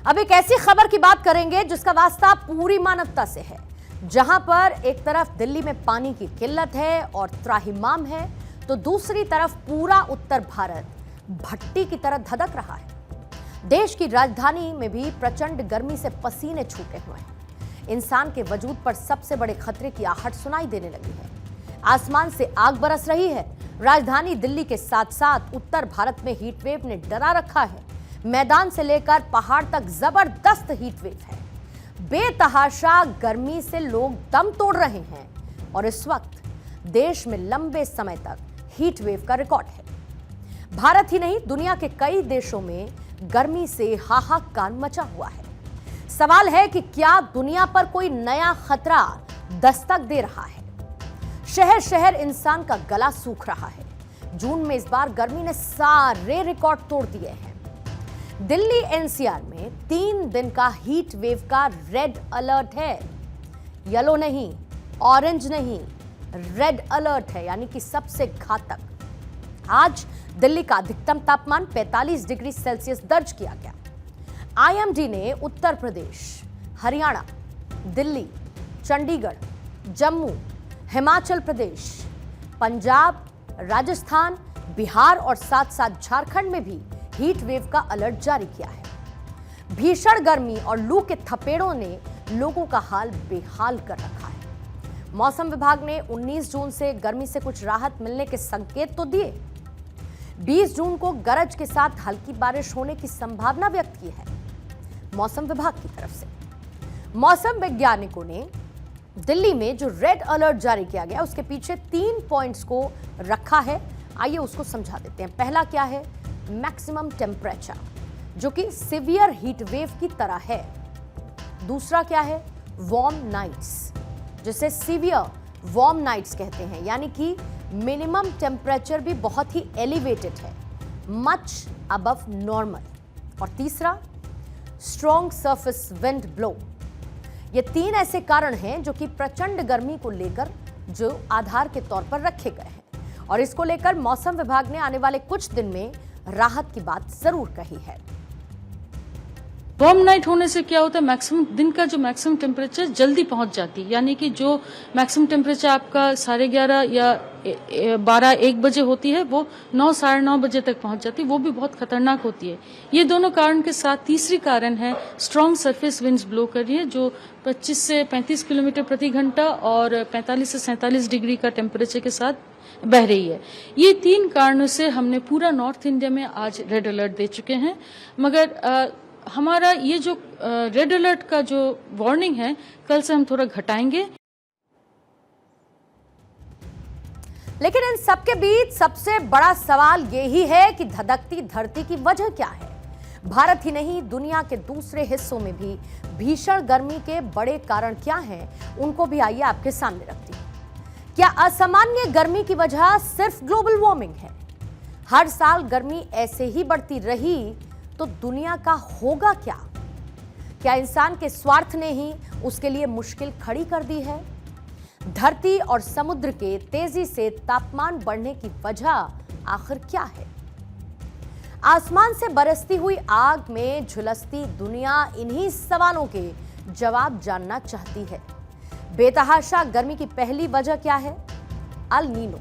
अब एक ऐसी खबर की बात करेंगे जिसका वास्ता पूरी मानवता से है। जहां पर एक तरफ दिल्ली में पानी की किल्लत है और त्राहिमाम है, तो दूसरी तरफ पूरा उत्तर भारत भट्टी की तरह धधक रहा है। देश की राजधानी में भी प्रचंड गर्मी से पसीने छूटे हुए हैं। इंसान के वजूद पर सबसे बड़े खतरे की आहट सुनाई देने लगी है। आसमान से आग बरस रही है। राजधानी दिल्ली के साथ साथ उत्तर भारत में हीट वेव ने डरा रखा है। मैदान से लेकर पहाड़ तक जबरदस्त हीट वेव है। बेतहाशा गर्मी से लोग दम तोड़ रहे हैं और इस वक्त देश में लंबे समय तक हीट वेव का रिकॉर्ड है। भारत ही नहीं, दुनिया के कई देशों में गर्मी से हाहाकार मचा हुआ है। सवाल है कि क्या दुनिया पर कोई नया खतरा दस्तक दे रहा है? शहर शहर इंसान का गला सूख रहा है। जून में इस बार गर्मी ने सारे रिकॉर्ड तोड़ दिए हैं। दिल्ली एनसीआर में 3 दिन का हीट वेव का रेड अलर्ट है। येलो नहीं, ऑरेंज नहीं, रेड अलर्ट है, यानी कि सबसे घातक। आज दिल्ली का अधिकतम तापमान 45 डिग्री सेल्सियस दर्ज किया गया। आईएमडी ने उत्तर प्रदेश, हरियाणा, दिल्ली, चंडीगढ़, जम्मू, हिमाचल प्रदेश, पंजाब, राजस्थान, बिहार और साथ साथ झारखंड में भी हीट वेव का अलर्ट जारी किया है। भीषण गर्मी और लू के थपेड़ों ने लोगों का हाल बेहाल कर रखा है। मौसम विभाग ने 19 जून से गर्मी से कुछ राहत मिलने के संकेत तो दिए। 20 जून को गरज के साथ हल्की बारिश होने की संभावना व्यक्त की है मौसम विभाग की तरफ से। मौसम वैज्ञानिकों ने दिल्ली में जो रेड अलर्ट जारी किया गया उसके पीछे 3 पॉइंट्स को रखा है। आइए उसको समझा देते हैं। पहला क्या है? मैक्सिमम टेम्परेचर, जो कि सिवियर हीट वेव की तरह है। दूसरा क्या है? वार्म नाइट्स, जिसे सिवियर वार्म नाइट्स कहते हैं, यानी कि मिनिमम टेम्परेचर भी बहुत ही एलिवेटेड है, मच अबव नॉर्मल। और तीसरा, स्ट्रॉन्ग सरफेस विंड ब्लो। ये 3 ऐसे कारण हैं जो कि प्रचंड गर्मी को लेकर जो आधार के तौर पर रखे गए हैं, और इसको लेकर मौसम विभाग ने आने वाले कुछ दिन में राहत की बात जरूर कही है। वार्म नाइट होने से क्या होता है, मैक्सिमम दिन का जो मैक्सिमम टेम्परेचर जल्दी पहुंच जाती है, यानी कि जो मैक्सिमम टेम्परेचर आपका 11:30 या 12-1 बजे होती है, वो 9-9:30 बजे तक पहुंच जाती है। वो भी बहुत खतरनाक होती है। ये दोनों कारण के साथ तीसरी कारण है स्ट्रॉन्ग सरफेस विंड्स ब्लो कर रही है, जो 25 से 35 किलोमीटर प्रति घंटा और 45 से 47 डिग्री का टेम्परेचर के साथ बह रही है। ये 3 कारणों से हमने पूरा नॉर्थ इंडिया में आज रेड अलर्ट दे चुके हैं। मगर हमारा ये जो रेड अलर्ट का जो वार्निंग है, कल से हम थोड़ा घटाएंगे। लेकिन इन सबके बीच सबसे बड़ा सवाल यही है कि धधकती धरती की वजह क्या है? भारत ही नहीं, दुनिया के दूसरे हिस्सों में भी भीषण गर्मी के बड़े कारण क्या हैं, उनको भी आइए आपके सामने रखती हूं। क्या असामान्य गर्मी की वजह सिर्फ ग्लोबल वार्मिंग है? हर साल गर्मी ऐसे ही बढ़ती रही तो दुनिया का होगा क्या? क्या इंसान के स्वार्थ ने ही उसके लिए मुश्किल खड़ी कर दी है? धरती और समुद्र के तेजी से तापमान बढ़ने की वजह आखिर क्या है? आसमान से बरसती हुई आग में झुलसती दुनिया इन्हीं सवालों के जवाब जानना चाहती है। बेतहाशा गर्मी की पहली वजह क्या है? El Nino.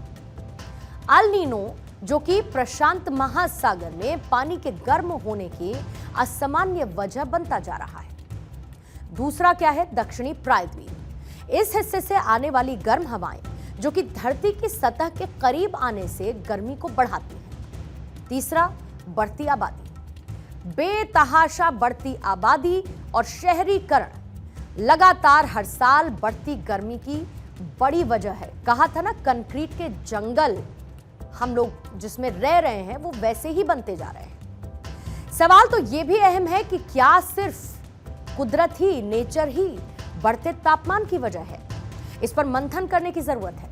अल नीनो, जो कि प्रशांत महासागर में पानी के गर्म होने की असामान्य वजह बनता जा रहा है। दूसरा क्या है? दक्षिणी प्रायद्वीप। इस हिस्से से आने वाली गर्म हवाएं जो कि धरती की सतह के करीब आने से गर्मी को बढ़ाती हैं। तीसरा, बढ़ती आबादी। बेतहाशा बढ़ती आबादी और शहरीकरण लगातार हर साल बढ़ती गर्मी की बड़ी वजह है। कहा था ना, कंक्रीट के जंगल हम लोग जिसमें रह रहे हैं वो वैसे ही बनते जा रहे हैं। सवाल तो ये भी अहम है कि क्या सिर्फ कुदरत ही, नेचर ही बढ़ते तापमान की वजह है? इस पर मंथन करने की जरूरत है।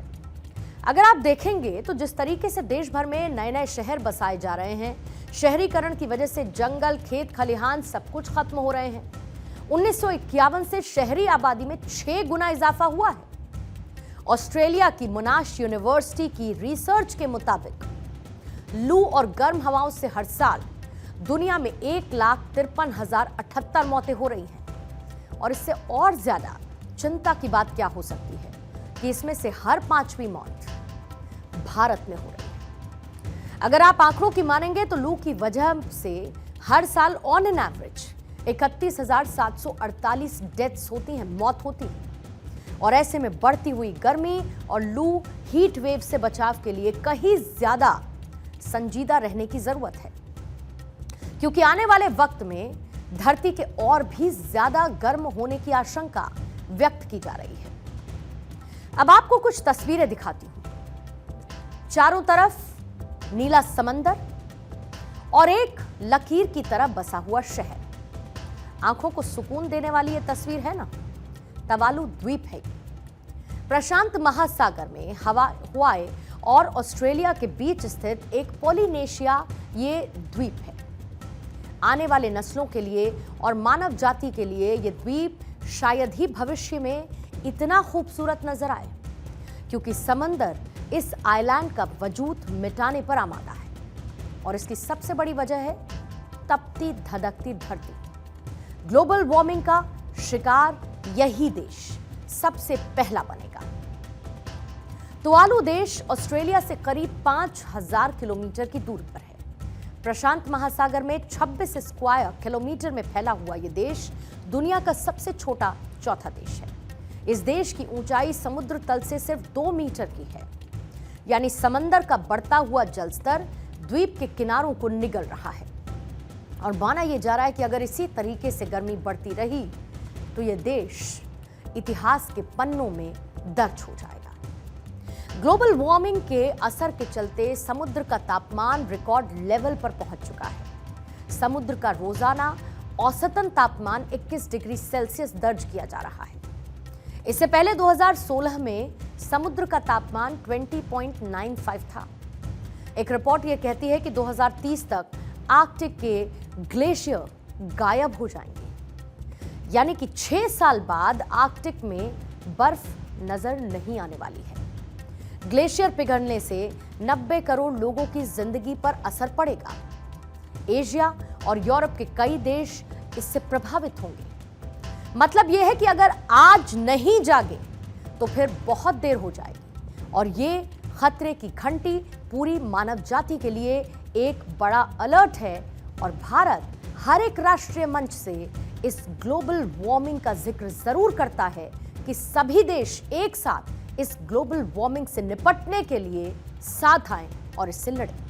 अगर आप देखेंगे तो जिस तरीके से देश भर में नए नए शहर बसाए जा रहे हैं, शहरीकरण की वजह से जंगल, खेत खलिहान सब कुछ खत्म हो रहे हैं। 1951 से शहरी आबादी में 6 गुना इजाफा हुआ है। ऑस्ट्रेलिया की मोनाश यूनिवर्सिटी की रिसर्च के मुताबिक लू और गर्म हवाओं से हर साल दुनिया में 1,53,078 मौतें हो रही हैं। और इससे और ज्यादा चिंता की बात क्या हो सकती है कि इसमें से हर 5वीं मौत भारत में हो रही है। अगर आप आंकड़ों की मानेंगे तो लू की वजह से हर साल ऑन एन एवरेज 31,748 डेथ्स होती हैं, मौत होती है। और ऐसे में बढ़ती हुई गर्मी और लू हीट वेव से बचाव के लिए कहीं ज्यादा संजीदा रहने की जरूरत है, क्योंकि आने वाले वक्त में धरती के और भी ज्यादा गर्म होने की आशंका व्यक्त की जा रही है। अब आपको कुछ तस्वीरें दिखाती हूं। चारों तरफ नीला समंदर और एक लकीर की तरह बसा हुआ शहर। आंखों को सुकून देने वाली यह तस्वीर है ना। तवालू द्वीप है। प्रशांत महासागर में हवाई और ऑस्ट्रेलिया के बीच स्थित एक पोलिनेशिया ये द्वीप है। आने वाले नस्लों के लिए और मानव जाति के लिए यह द्वीप शायद ही भविष्य में इतना खूबसूरत नजर आए, क्योंकि समंदर इस आइलैंड का वजूद मिटाने पर आमादा है। और इसकी सबसे बड़ी वजह है तपती धधकती धरती। ग्लोबल वार्मिंग का शिकार यही देश सबसे पहला बनेगा। तुवालू देश ऑस्ट्रेलिया से करीब 5,000 किलोमीटर की दूरी पर है। प्रशांत महासागर में 26 स्क्वायर किलोमीटर में फैला हुआ यह देश दुनिया का सबसे छोटा चौथा देश है। इस देश की ऊंचाई समुद्र तल से सिर्फ 2 मीटर की है, यानी समंदर का बढ़ता हुआ जलस्तर द्वीप के किनारों को निगल रहा है। और माना यह जा रहा है कि अगर इसी तरीके से गर्मी बढ़ती रही तो यह देश इतिहास के पन्नों में दर्ज हो जाएगा। ग्लोबल वार्मिंग के असर के चलते समुद्र का तापमान रिकॉर्ड लेवल पर पहुंच चुका है। समुद्र का रोजाना औसतन तापमान 21 डिग्री सेल्सियस दर्ज किया जा रहा है। इससे पहले 2016 में समुद्र का तापमान 20.95 था। एक रिपोर्ट यह कहती है कि 2030 तक आर्कटिक के ग्लेशियर गायब हो जाएंगे, यानी कि 6 साल बाद आर्कटिक में बर्फ नजर नहीं आने वाली है। ग्लेशियर पिघलने से 90 करोड़ लोगों की जिंदगी पर असर पड़ेगा। एशिया और यूरोप के कई देश इससे प्रभावित होंगे। मतलब यह है कि अगर आज नहीं जागे तो फिर बहुत देर हो जाएगी। और ये खतरे की घंटी पूरी मानव जाति के लिए एक बड़ा अलर्ट है। और भारत हर एक राष्ट्रीय मंच से इस ग्लोबल वार्मिंग का जिक्र जरूर करता है कि सभी देश एक साथ इस ग्लोबल वार्मिंग से निपटने के लिए साथ आएं और इससे लड़ें।